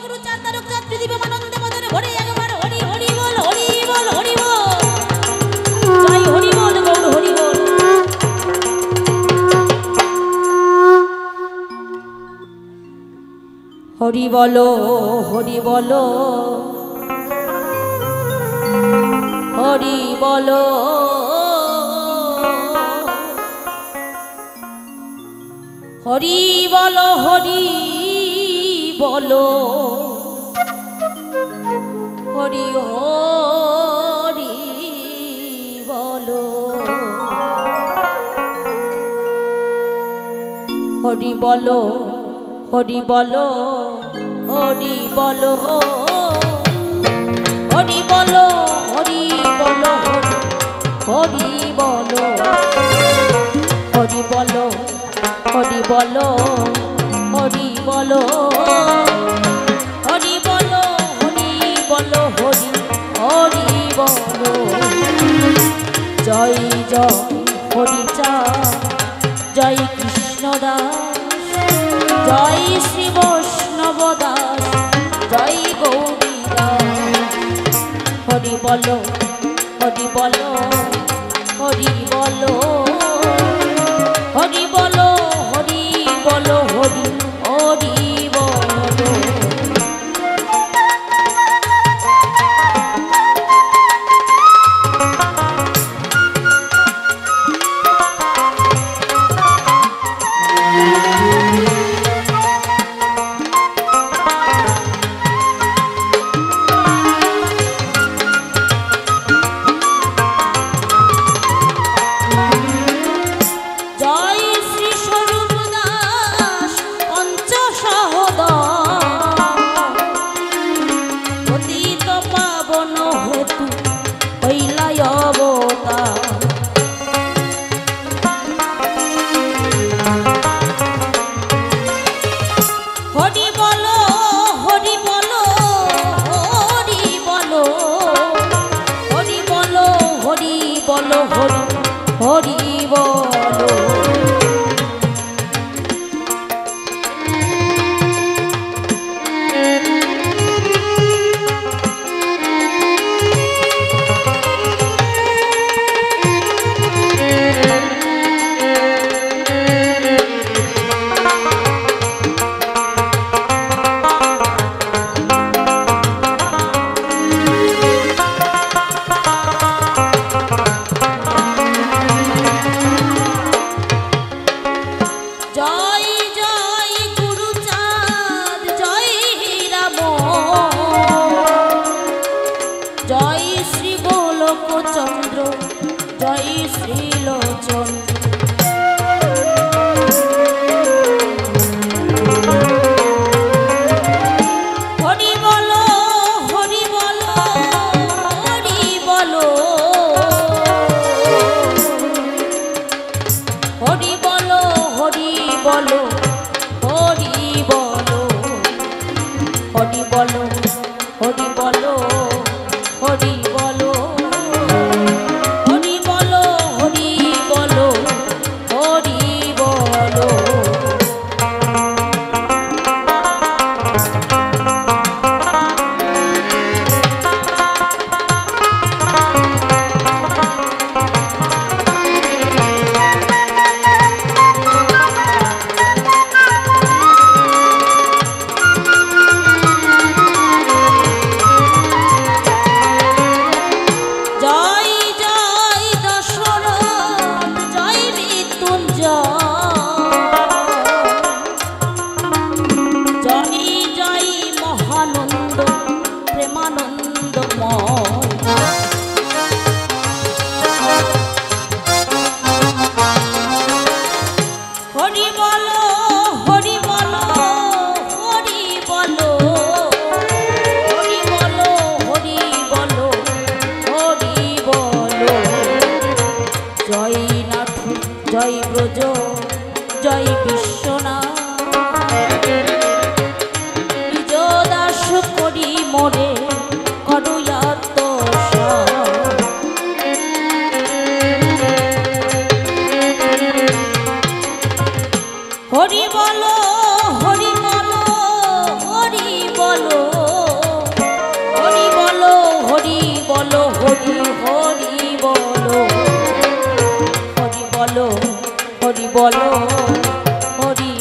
গুরু চাঁদ তারক চাঁদ পৃথিবী আনন্দে মদনে ভরে একবার হরি হরি বল হরি বল হরি বল জয় হরি বল গৌর হরি বল। হরি বলো হরি বলো হরি বলো হরি বলো হরি বলো হরি হরি বলো হরি বলো হরি বলো হরি বলো হরি বলো হরি বলো হরি বলো হরি বলো হরি বলো হরি বলো হরি বলো হরি বলো হরি হরি বলো জয় জয় হরি চাঁদ জয় কৃষ্ণ দাস জয় শ্রী বৈষ্ণব দাস জয় গৌরী দাস হরি বলো হরি বলো হরি বলো হরি বলো হরি বলো হরি হরি বলো। হরি বলো বলো হরি